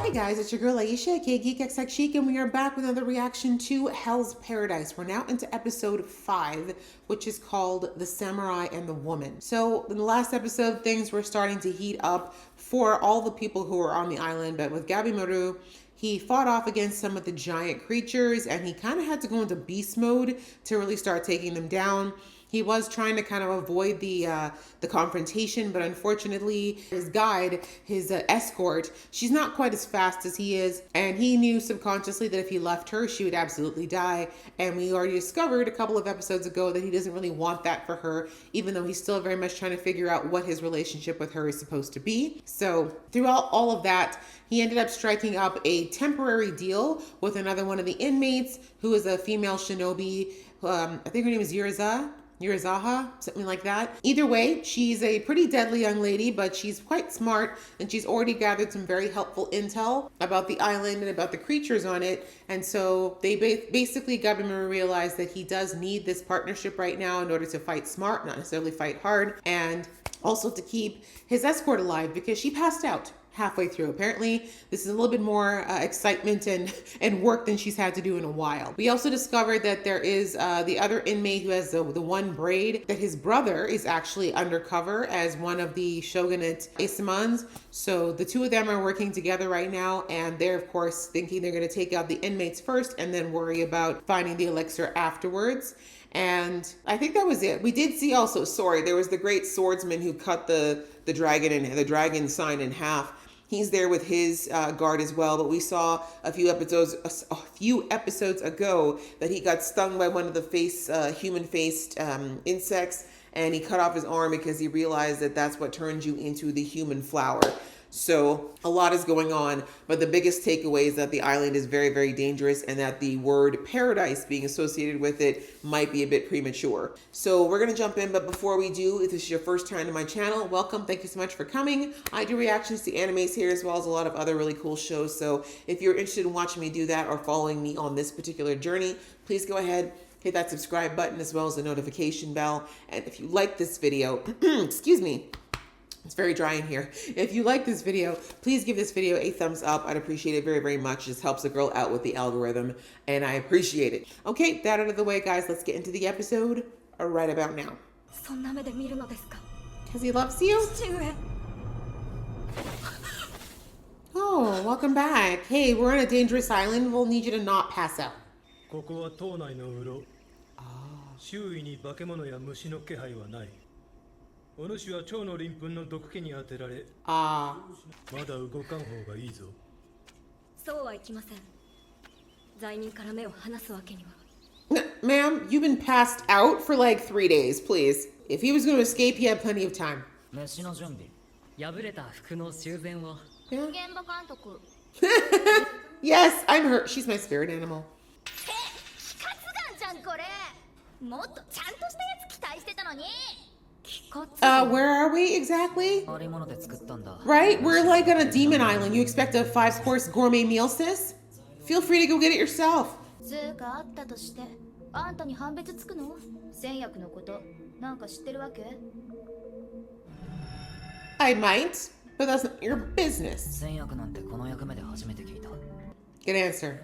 Hey guys, it's your girl Aisha, aka Geek X Chic, and we are back with another reaction to Hell's Paradise. We're now into episode 5, which is called The Samurai and the Woman. So in the last episode, things were starting to heat up for all the people who were on the island, but with Gabimaru, he fought off against some of the giant creatures, and he kind of had to go into beast mode to really start taking them down. He was trying to kind of avoid the confrontation, but unfortunately, his guide, his escort, she's not quite as fast as he is, and he knew subconsciously that if he left her, she would absolutely die. And we already discovered a couple of episodes ago that he doesn't really want that for her, even though he's still very much trying to figure out what his relationship with her is supposed to be. So throughout all of that, he ended up striking up a temporary deal with another one of the inmates, who is a female shinobi. I think her name is Yurizaha, something like that. Either way, she's a pretty deadly young lady, but she's quite smart, and she's already gathered some very helpful intel about the island and about the creatures on it. And so they basically, Gabimaru realized that he does need this partnership right now in order to fight smart, not necessarily fight hard, and also to keep his escort alive because she passed out halfway through. Apparently, this is a little bit more excitement and work than she's had to do in a while. We also discovered that there is the other inmate who has the one braid, that his brother is actually undercover as one of the shogunate Asamans. So the two of them are working together right now, and they're of course thinking they're going to take out the inmates first and then worry about finding the elixir afterwards. And I think that was it. We did see also, there was the great swordsman who cut the dragon and the dragon sign in half. He's there with his guard as well, but we saw a few episodes ago that he got stung by one of the human-faced insects, and he cut off his arm because he realized that that's what turns you into the human flower. So a lot is going on, but the biggest takeaway is that the island is very, very dangerous, and that the word paradise being associated with it might be a bit premature. So we're going to jump in, but before we do, if this is your first time to my channel, welcome. Thank you so much for coming. I do reactions to animes here as well as a lot of other really cool shows. So if you're interested in watching me do that or following me on this particular journey, please go ahead, hit that subscribe button as well as the notification bell. And if you like this video, excuse me, it's very dry in here. If you like this video, please give this video a thumbs up. I'd appreciate it very, very much. It just helps a girl out with the algorithm, and I appreciate it. Okay, that out of the way, guys. Let's get into the episode right about now. Because he loves you? Oh, welcome back. Hey, we're on a dangerous island. We'll need you to not pass out. Ma'am, you've been passed out for like 3 days, please. If he was going to escape, he had plenty of time. Yeah. Yes, I'm her. She's my spirit animal. Where are we exactly? Right? We're like on a demon island. You expect a 5-course gourmet meal, sis? Feel free to go get it yourself. I might, but that's not your business. Good answer.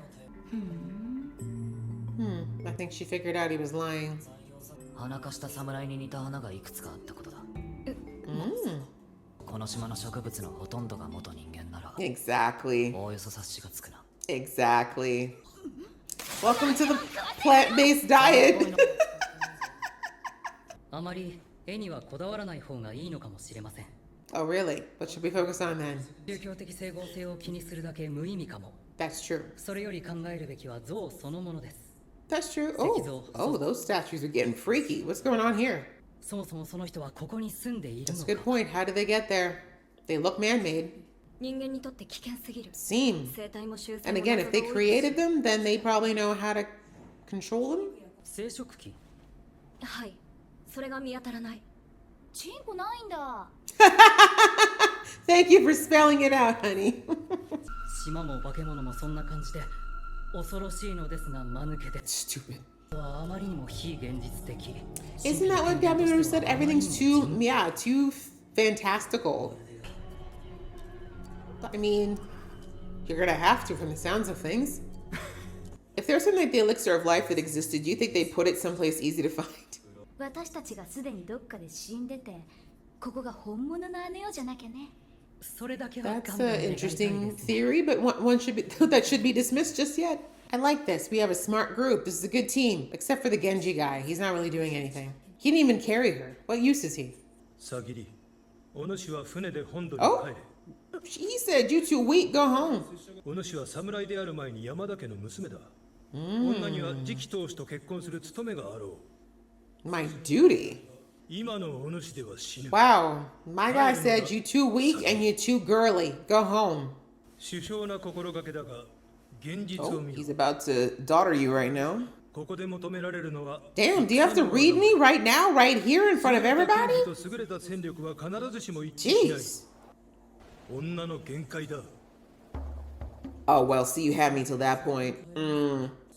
I think she figured out he was lying. Exactly. Exactly. Welcome to the plant-based diet. Oh, really? What should we focus on then? That's true. That's true. Oh, those statues are getting freaky. What's going on here? That's a good point. How did they get there? They look man-made. Seem. And again, if they created them, then they probably know how to control them. Thank you for spelling it out, honey. Stupid. Isn't that what Gabimaru said? Everything's too fantastical. I mean, You're gonna have to from the sounds of things. If there was something like the elixir of life that existed, do you think they put it someplace easy to find? 私たちがすでにどっかで死んでて、ここが本物の姉よじゃなきゃね。That's an interesting theory, but one should be that should be dismissed just yet. I like this. We have a smart group. This is a good team, except for the Genji guy. He's not really doing anything. He didn't even carry her. What use is he? Sagiri. Oh, he said, "You too weak. Go home." お主は侍である前に山田家の娘だ。女には次期当主と結婚する務めがあろう。My duty. 今のお主では死ぬ。Wow, my guy said, "You too weak and you too girly. Go home." 首相な心がけだが、現実 Oh, を見 he's ろ。 about to daughter you right now. ここで求められるのは。 Damn, do you have to read me right now, right here in front of everybody? 優れた戦力は必ずしも一致しない。 Jeez. 女の限界だ。 Oh, well, see, you had me till that point.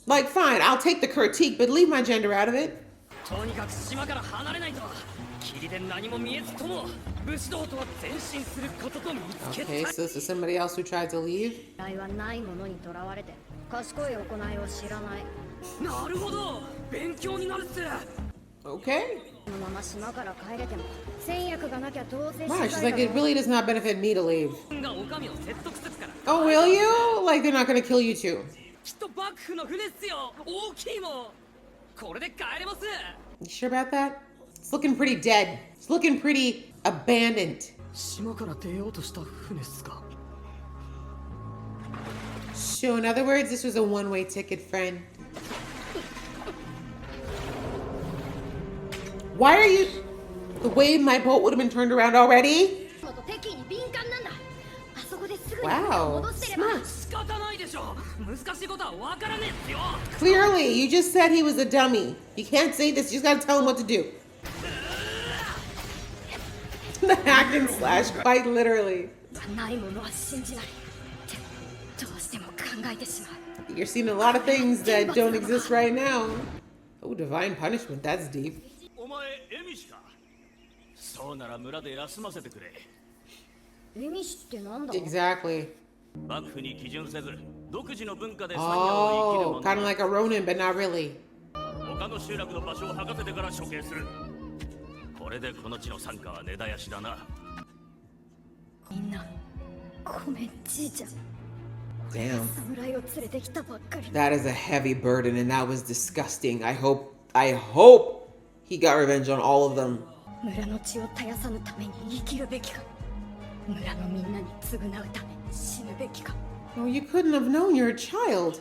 Like, fine, I'll take the critique, but leave my gender out of it. とにかく島から離れないと霧で何も見えずとも武士道とは前進することと見つけた Okay, so this is somebody else who tried to leave. 来はないものにとらわれて賢い行いを知らない。なるほど勉強になるっす Okay. このまま島から帰れても戦略がなきゃどうせ Wow, she's like, it really does not benefit me to leave. がお上を説得するから Oh, will you? Like, they're not gonna kill you too. きっと幕府の船っすよ大きいもんこれで帰れます You sure about that? It's looking pretty dead. It's looking pretty abandoned. 島から出ようとした船っすか So, in other words, this was a one-way ticket, friend. Why are you... The way my boat would have been turned around already? 敵に敏感なんだ。あそこですぐに Wow, 戻してれば。 smart. 仕方ないでしょ難しいことは分からねえっすよ Clearly, you just said he was a dummy. You can't say this. You just gotta tell him what to do. The hack and slash, quite literally. ないものは信じない。ってどうしても考えてしまう。 You're seeing a lot of things that don't exist right now. Oh, divine punishment. That's deep. お前エミシかそうなら村で休ませてくれエミシってなんだ Exactly. 幕府に基準せず独自の文化で山野を生きる Oh, 者 kind of like a Ronin, but not really. 他の集落の場所を吐かせてから処刑するこれでこの地の参加は根絶やしだなみんなごめんじいちゃん Damn. 侍を連れてきたばっかり That is a heavy burden, and that was disgusting. I hope he got revenge on all of them. 村の血を絶やさぬために生きるべきか村のみんなに償うために死ぬべきか Oh, you couldn't have known you're a child.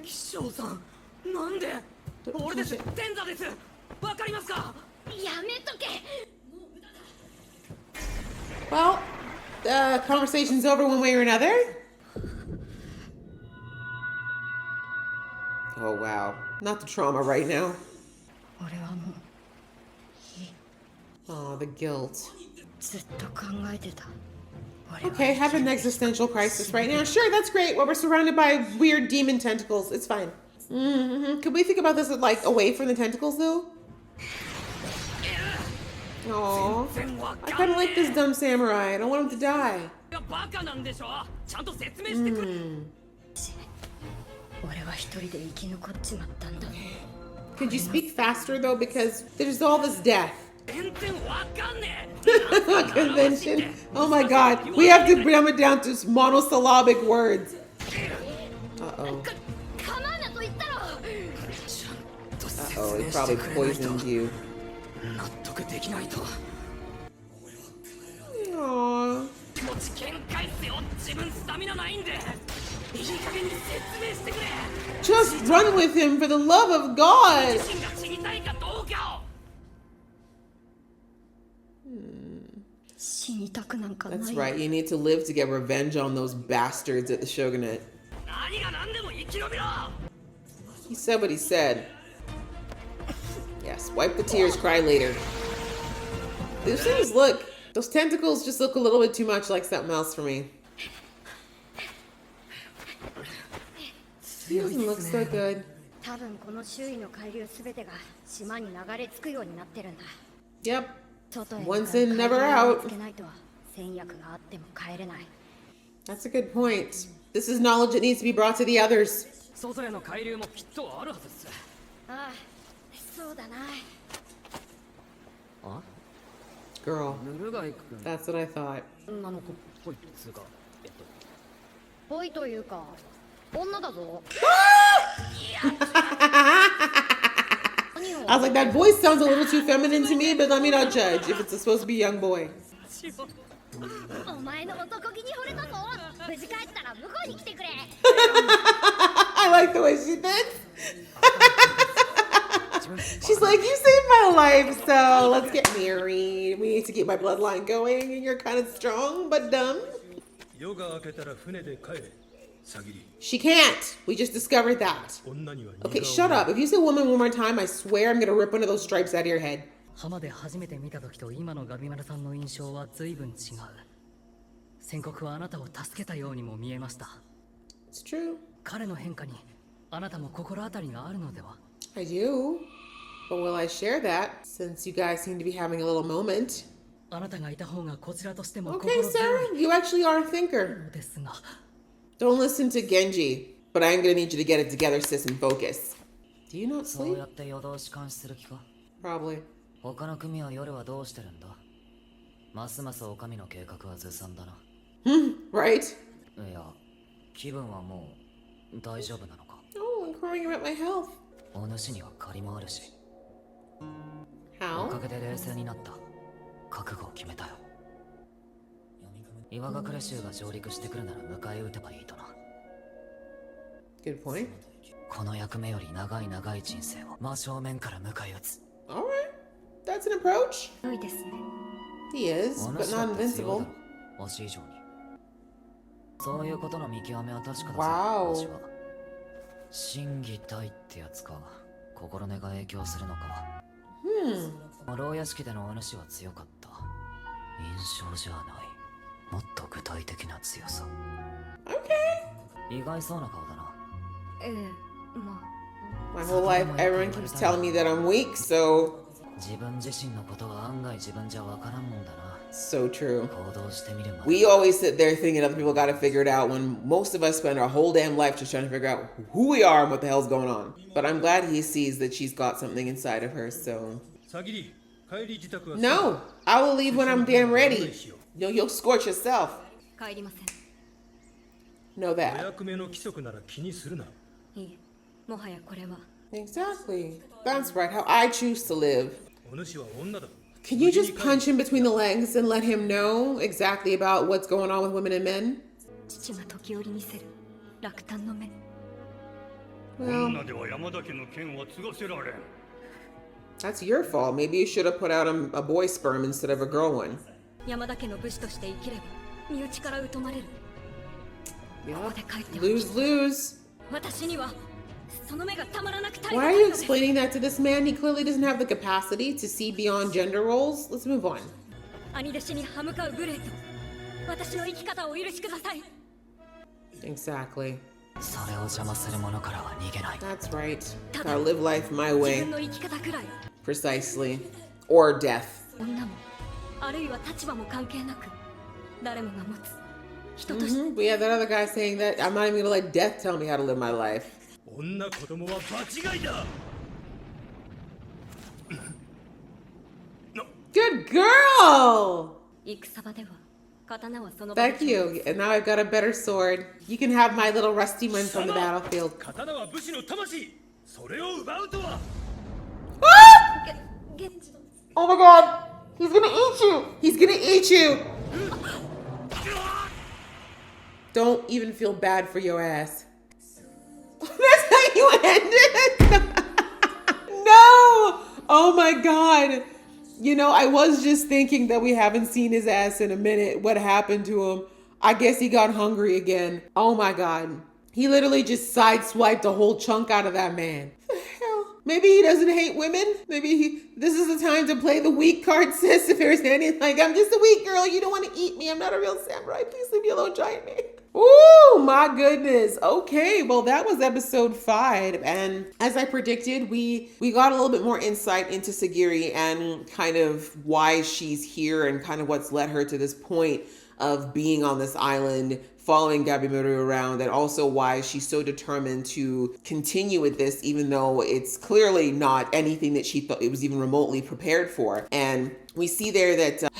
気象さんなんで俺です天座ですわかりますかやめとけ Well, the conversation's over one way or another. Oh, wow. Not the trauma right now. 俺はもう Oh, the guilt. ずっと考えてた Okay, have an existential crisis right now. Sure, that's great. Well, we're surrounded by weird demon tentacles. It's fine. Could we think about this like away from the tentacles, though? Aww. I kind of like this dumb samurai. I don't want him to die. バカなんでしょちゃんと説明してくれ俺は一人で生き残っちまったんだ Could you speak faster, though? Because there's all this death. 全然わかんねえ Convention. Oh my god. We have to dumb it down to monosyllabic words. Uh-oh. 構うなと言ったろ Uh-oh, he probably poisoned you. 納得できないと Aww. 気持ち限界っすよ自分スタミナないんでいい加減に説明してくれ Just run with him for the love of God. 自身が死にたいかどうかを死にたくなんかない That's right. You need to live to get revenge on those bastards at the shogunate. 何が何でも生き延びろ He said what he said. Yes, wipe the tears, cry later. Those things look, those tentacles just look a little bit too much like something else for me. He doesn't look so good. 多分この周囲の海流すべてが島に流れ着くようになってるんだ Yep. 外へ Once in, never out. つけないと戦略があっても帰れない That's a good point. This is knowledge that needs to be brought to the others. 外への海流もきっとあるはずです。ああ、そうだな。あ、 Girl, ヌルガイ君 that's what I thought. 女の子っぽいっつうか、ぽいというか、女だぞ。I was like, that voice sounds a little too feminine to me, but let me not judge if it's supposed to be a young boy. お前の男気に惚れたぞ。無事帰ったら向こうに来てくれ。I like the way she thinks. She's like, you saved my life, so let's get married. We need to keep my bloodline going, and you're kind of strong, but dumb. 夜が明けたら船で帰れ、サギリ。 She can't. We just discovered that. 女には Okay, shut up. If you say woman one more time, I swear I'm gonna rip one of those stripes out of your head. 浜で初めて見た時と今のガビマルさんの印象は随分違う。宣告はあなたを助けたようにも見えました。 It's true. 彼の変化にあなたも心当たりがあるのでは。 I do. But will I share that since you guys seem to be having a little moment? あなたがいた方がこちらとしても Okay, 心強 Sarah, you actually are a thinker. いですが。 Don't listen to Genji, but I'm gonna need you to get it together, sis, and focus. Do you not そう sleep? やって夜通し監視する気か Probably. 他の組は夜はどうしてるんだますますお上の計画はずさんだな。 Right? いや、気分はもう大丈夫なのか Oh, I'm crying about my health. お主には借りもあるし。お How? かげで冷静になった。覚悟を決めたよ。岩隠れ衆が上陸してくるなら迎え撃てばいいとな。 Good point. この役目より長い長い人生を真正面から迎え撃つ。 Alright. That's an approach. 良いですね。 He is, お but 主だ not って強い invincible. だろ、わし以上に。そういうことの見極めは確かだぞ、 Wow. わしは。真偽体ってやつか、心根が影響するのか。牢屋敷でのお主は強かった。印象じゃない。もっと具体的な強さ。Okay. 意外そうな顔だな。ええ、まあ。 My whole life, everyone keeps telling me that I'm weak, so 自分自身のことは案外自分じゃわからんもんだな。 so true. 行動してみるまで。 We always sit there thinking other people got to figure it out when most of us spend our whole damn life just trying to figure out who we are and what the hell's going on. But I'm glad he sees that she's got something inside of her, so. サギリ、帰り自宅は No, I will leave when I'm damn ready. You'll scorch yourself. 帰りません。 Know お that. 役目の規則なら気にするな。いいえ、もはやこれは。 Exactly. That's right, how I choose to live. お主は女だ。 Can you just punch him between the legs and let him know exactly about what's going on with women and men? 父が時折見せる落胆の目。女では山田家の剣は継がせられん。 That's your fault. Maybe you should have put out a boy sperm instead of a girl one. 山田家の武士として生きれば身内から疎まれる。 Yeah. ここで帰ってほしい。 Lose, lose. 私にはその目がたまらなく耐え Why ら are れ you ないのです。 explaining that to this man? He clearly doesn't have the capacity to see beyond gender roles. Let's move on. 兄弟子に歯向かう無礼と私の生き方をお許しください。 Exactly. それを邪魔する者からは逃げない。 That's right. Gotta live life my 自 way. 分の生き方くらい Precisely. Or death. 女もあるいは立場も関係なく誰もが持つ人として、 But yeah, that other guy saying that I'm not even gonna let death tell me how to live my life. 女子供は場違いだ。 Good girl! 戦場では刀はその Thank you. And now I've got a better sword. You can have my little rusty one from the battlefield. 刀は武士の魂。それを奪うとは。 現地の Oh my god! He's gonna eat you! He's gonna eat you! Don't even feel bad for your ass. That's how you end it? No! Oh my god. You know, I was just thinking that we haven't seen his ass in a minute. What happened to him? I guess he got hungry again. Oh my god. He literally just sideswiped a whole chunk out of that man. The hell? Maybe he doesn't hate women. This is the time to play the weak card, sis. If there's any, like, I'm just a weak girl. You don't want to eat me. I'm not a real samurai. Please leave me alone, giant man. Oh my goodness. Okay, well that was episode 5, and as I predicted, we got a little bit more insight into Sagiri and kind of why she's here and kind of what's led her to this point of being on this island, following Gabimaru around, and also why she's so determined to continue with this, even though it's clearly not anything that she thought it was even remotely prepared for. And we see there that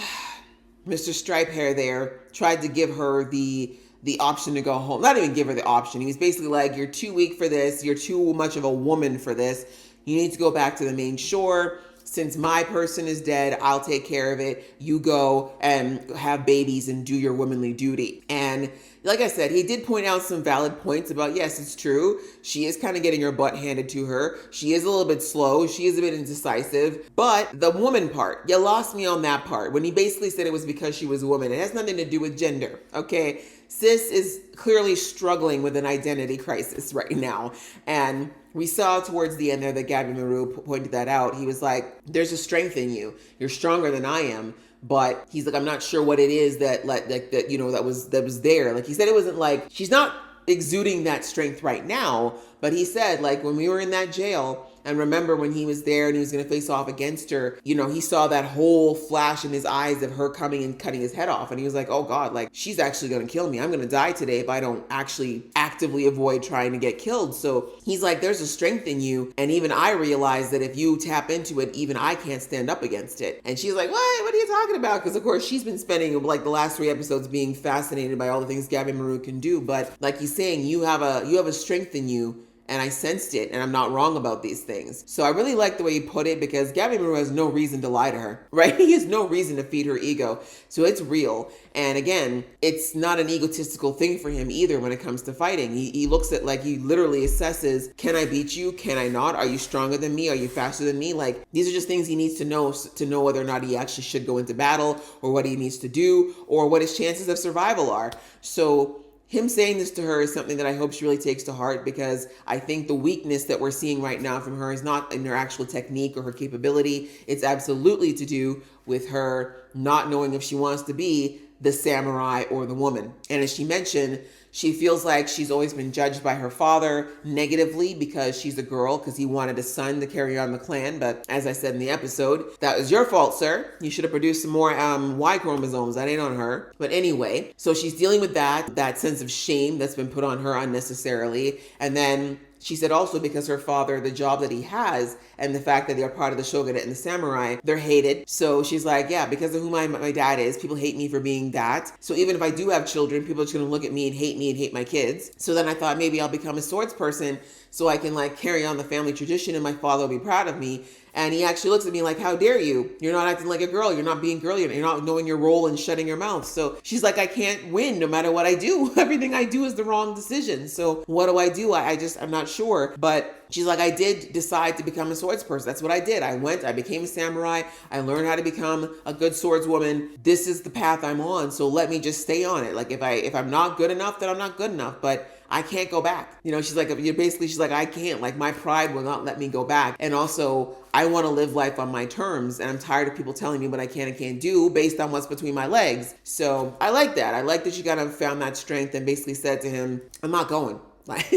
Mr. Stripehair there tried to give her the option to go home. Not even give her the option. He was basically like, you're too weak for this. You're too much of a woman for this. You need to go back to the main shore. Since my person is dead, I'll take care of it. You go and have babies and do your womanly duty. And like I said, he did point out some valid points about, yes, it's true. She is kind of getting her butt handed to her. She is a little bit slow. She is a bit indecisive. But the woman part, you lost me on that part. When he basically said it was because she was a woman. It has nothing to do with gender, okay? Sis is clearly struggling with an identity crisis right now. And we saw towards the end there that Gabimaru pointed that out. He was like, there's a strength in you. You're stronger than I am. But he's like, I'm not sure what it is that was there. Like he said, it wasn't like, she's not exuding that strength right now. But he said, like, when we were in that jail, and remember when he was there and he was going to face off against her, you know, he saw that whole flash in his eyes of her coming and cutting his head off. And he was like, oh God, like, she's actually going to kill me. I'm going to die today if I don't actually actively avoid trying to get killed. So he's like, there's a strength in you. And even I realize that if you tap into it, even I can't stand up against it. And she's like, what are you talking about? Because of course she's been spending like the last 3 episodes being fascinated by all the things Gabimaru can do. But like he's saying, you have a strength in you. And I sensed it, and I'm not wrong about these things. So I really like the way he put it, because Gabimaru has no reason to lie to her, right? He has no reason to feed her ego. So it's real. And again, it's not an egotistical thing for him either when it comes to fighting. He looks at, like, he literally assesses, can I beat you? Can I not? Are you stronger than me? Are you faster than me? Like, these are just things he needs to know whether or not he actually should go into battle, or what he needs to do, or what his chances of survival are. So him saying this to her is something that I hope she really takes to heart, because I think the weakness that we're seeing right now from her is not in her actual technique or her capability. It's absolutely to do with her not knowing if she wants to be the samurai or the woman. And as she mentioned, she feels like she's always been judged by her father negatively because she's a girl, because he wanted a son to carry on the clan. But as I said in the episode, that was your fault, sir. You should have produced some more Y chromosomes. That ain't on her. But anyway, so she's dealing with that sense of shame that's been put on her unnecessarily. And then she said also because her father, the job that he has, and the fact that they're part of the shogunate and the samurai, they're hated. So she's like, yeah, because of who my dad is, people hate me for being that. So even if I do have children, people are just going to look at me and hate my kids. So then I thought maybe I'll become a swords person so I can like carry on the family tradition and my father will be proud of me. And he actually looks at me like, how dare you? You're not acting like a girl. You're not being girly. You're not knowing your role and shutting your mouth. So she's like, I can't win no matter what I do. Everything I do is the wrong decision. So what do? I'm not sure. But she's like, I did decide to become a swords person. That's what I did. I became a samurai. I learned how to become a good swordswoman. This is the path I'm on. So let me just stay on it. Like if I'm not good enough, then I'm not good enough. But I can't go back. You know, she's like, I can't, like my pride will not let me go back. And also I want to live life on my terms. And I'm tired of people telling me what I can and can't do based on what's between my legs. So I like that. I like that she kind of found that strength and basically said to him, I'm not going. Like,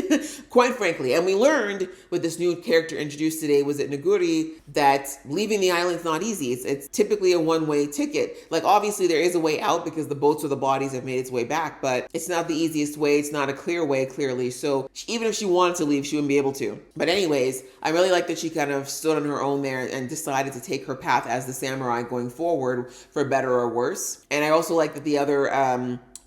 quite frankly. And we learned with this new character introduced today, was it Naguri, that leaving the island is not easy. It's typically a one-way ticket. Like, obviously there is a way out because the boats or the bodies have made its way back, but it's not the easiest way. It's not a clear way, clearly. So even if she wanted to leave, she wouldn't be able to. But anyways, I really like that she kind of stood on her own there and decided to take her path as the samurai going forward, for better or worse. And I also like that the other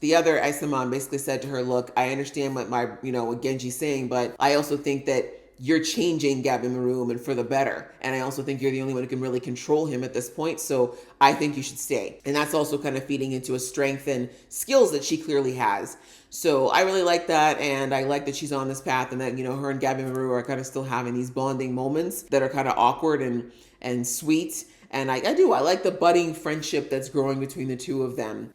Aisaman basically said to her, look, I understand what Genji's saying, but I also think that you're changing Gabimaru and for the better. And I also think you're the only one who can really control him at this point. So I think you should stay. And that's also kind of feeding into a strength and skills that she clearly has. So I really like that. And I like that she's on this path and that, her and Gabimaru are kind of still having these bonding moments that are kind of awkward and sweet. And I like the budding friendship that's growing between the two of them.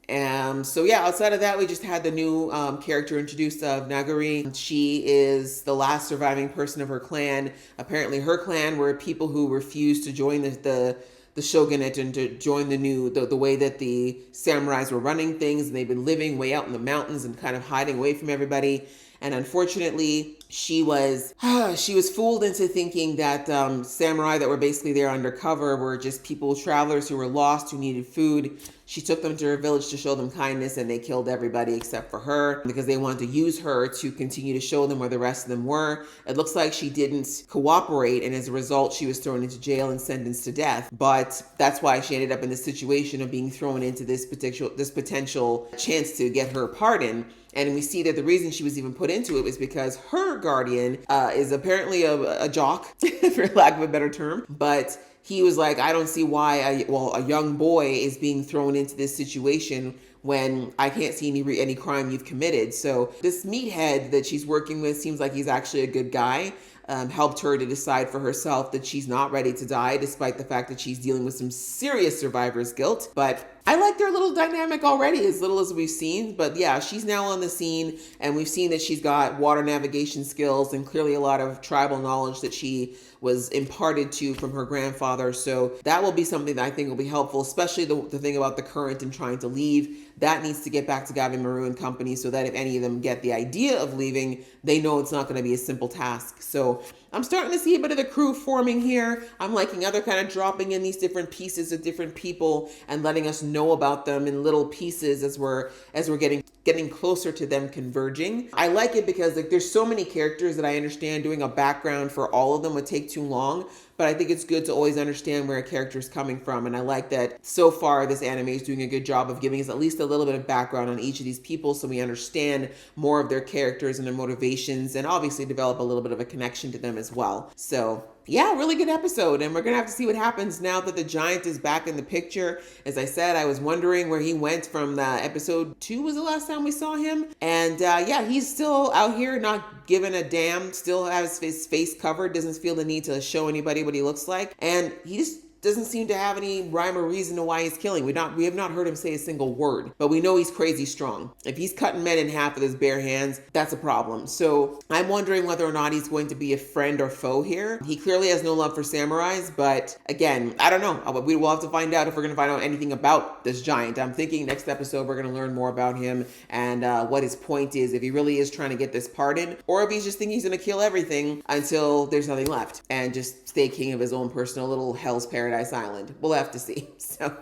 So yeah, outside of that, we just had the new character introduced of Naguri. She is the last surviving person of her clan. Apparently her clan were people who refused to join the shogunate and to join the way that the samurais were running things. And they've been living way out in the mountains and kind of hiding away from everybody. And unfortunately, she was she was fooled into thinking that samurai that were basically there undercover were just people, travelers who were lost, who needed food. She took them to her village to show them kindness, and they killed everybody except for her because they wanted to use her to continue to show them where the rest of them were. It looks like she didn't cooperate, and as a result, she was thrown into jail and sentenced to death. But that's why she ended up in the situation of being thrown into this potential chance to get her pardon. And we see that the reason she was even put into it was because her guardian is apparently a jock, for lack of a better term. But he was like, I don't see why a young boy is being thrown into this situation when I can't see any crime you've committed. So this meathead that she's working with seems like he's actually a good guy. Helped her to decide for herself that she's not ready to die, despite the fact that she's dealing with some serious survivor's guilt. But I like their little dynamic already, as little as we've seen. But yeah, she's now on the scene, and we've seen that she's got water navigation skills and clearly a lot of tribal knowledge that she was imparted to from her grandfather. So that will be something that I think will be helpful, especially the thing about the current and trying to leave. That needs to get back to Gavin Maru and company so that if any of them get the idea of leaving, they know it's not going to be a simple task. So I'm starting to see a bit of the crew forming here. I'm liking how they're kind of dropping in these different pieces of different people and letting us know about them in little pieces as we're getting closer to them converging. I like it because there's so many characters that I understand doing a background for all of them would take too long. But I think it's good to always understand where a character is coming from. And I like that so far this anime is doing a good job of giving us at least a little bit of background on each of these people so we understand more of their characters and their motivations and obviously develop a little bit of a connection to them as well. So yeah, really good episode. And we're going to have to see what happens now that the giant is back in the picture. As I said, I was wondering where he went from episode 2 was the last time we saw him. And yeah, he's still out here not giving a damn, still has his face covered, doesn't feel the need to show anybody what he looks like. And he just doesn't seem to have any rhyme or reason to why he's killing. We have not heard him say a single word, but we know he's crazy strong. If he's cutting men in half with his bare hands, that's a problem. So I'm wondering whether or not he's going to be a friend or foe here. He clearly has no love for samurais, but again, I don't know. We will have to find out if we're going to find out anything about this giant. I'm thinking next episode we're going to learn more about him and what his point is, if he really is trying to get this pardon, or if he's just thinking he's going to kill everything until there's nothing left and just stay king of his own personal little Hell's Paradise Island. We'll have to see. So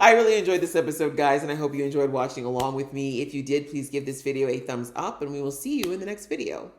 I really enjoyed this episode, guys, and I hope you enjoyed watching along with me. If you did, please give this video a thumbs up, and we will see you in the next video.